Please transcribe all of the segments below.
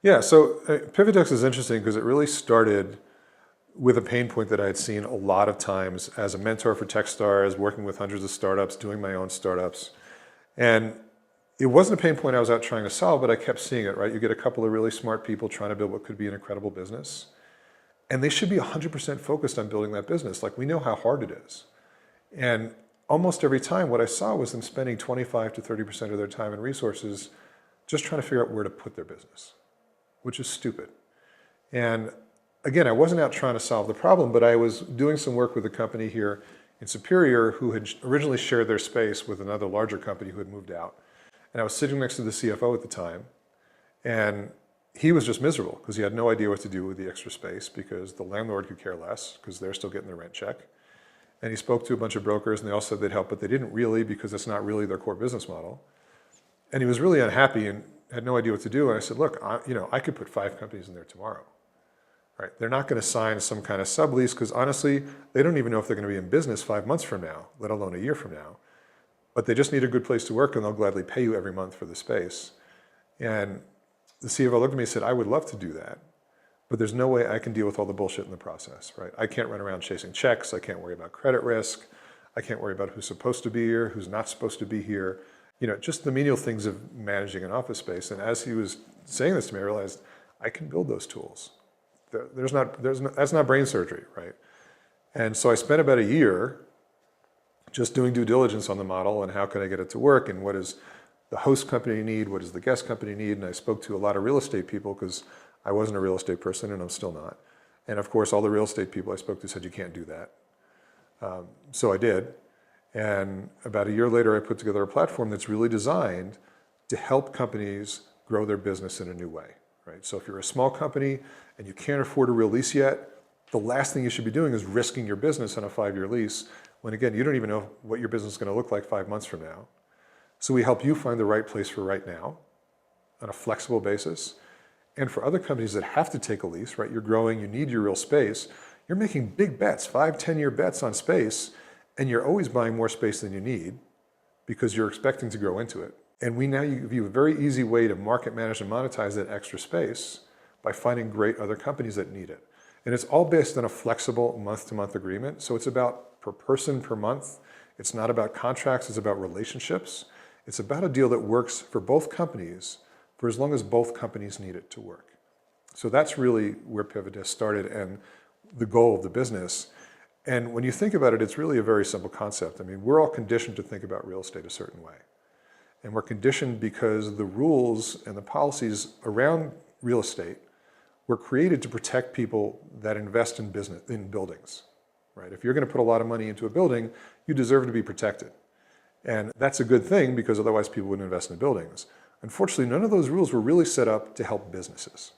Yeah, so PivotDesk is interesting because it really started with a pain point that I had seen a lot of times as a mentor for Techstars, working with hundreds of startups, doing my own startups. And it wasn't a pain point I was out trying to solve, but I kept seeing it, right? You get a couple of really smart people trying to build what could be an incredible business. And they should be 100% focused on building that business. Like, we know how hard it is. And almost every time what I saw was them spending 25 to 30% of their time and resources just trying to figure out where to put their business, which is stupid. And again, I wasn't out trying to solve the problem, but I was doing some work with a company here in Superior who had originally shared their space with another larger company who had moved out. And I was sitting next to the CFO at the time, and he was just miserable because he had no idea what to do with the extra space because the landlord could care less because they're still getting their rent check. And he spoke to a bunch of brokers and they all said they'd help, but they didn't really because it's not really their core business model. And he was really unhappy and had no idea what to do. And I said, look, I could put 5 companies in there tomorrow. Right? They're not going to sign some kind of sublease because honestly, they don't even know if they're going to be in business 5 months from now, let alone a year from now. But they just need a good place to work and they'll gladly pay you every month for the space. And the CFO looked at me and said, I would love to do that, but there's no way I can deal with all the bullshit in the process, right? I can't run around chasing checks. I can't worry about credit risk. I can't worry about who's supposed to be here, who's not supposed to be here. Just the menial things of managing an office space. And as he was saying this to me, I realized I can build those tools. That's not brain surgery, right? And so I spent about a year just doing due diligence on the model and how can I get it to work and what does the host company need, what does the guest company need, and I spoke to a lot of real estate people because I wasn't a real estate person and I'm still not. And of course, all the real estate people I spoke to said, you can't do that. So I did. And about a year later, I put together a platform that's really designed to help companies grow their business in a new way, right? So if you're a small company and you can't afford a real lease yet, the last thing you should be doing is risking your business on a 5-year lease when, again, you don't even know what your business is going to look like 5 months from now. So we help you find the right place for right now on a flexible basis. And for other companies that have to take a lease, right? You're growing, you need your real space. You're making big bets, 5, 10-year bets on space, and you're always buying more space than you need because you're expecting to grow into it. And we now give you a very easy way to market, manage, and monetize that extra space by finding great other companies that need it. And it's all based on a flexible month-to-month agreement. So it's about per person per month. It's not about contracts, it's about relationships. It's about a deal that works for both companies for as long as both companies need it to work. So that's really where PivotDesk started and the goal of the business. And when you think about it, it's really a very simple concept. I mean, we're all conditioned to think about real estate a certain way. And we're conditioned because the rules and the policies around real estate were created to protect people that invest in buildings, right? If you're going to put a lot of money into a building, you deserve to be protected. And that's a good thing because otherwise people wouldn't invest in buildings. Unfortunately, none of those rules were really set up to help businesses.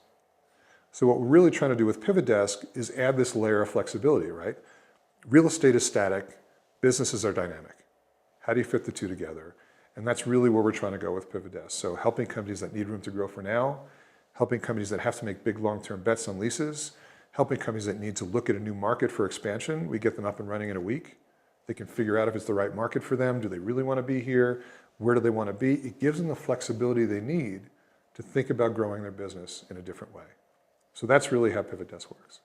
So what we're really trying to do with PivotDesk is add this layer of flexibility, right? Real estate is static, businesses are dynamic. How do you fit the two together? And that's really where we're trying to go with PivotDesk. So helping companies that need room to grow for now, helping companies that have to make big long-term bets on leases, helping companies that need to look at a new market for expansion. We get them up and running in a week. They can figure out if it's the right market for them. Do they really want to be here? Where do they want to be? It gives them the flexibility they need to think about growing their business in a different way. So that's really how PivotDesk works.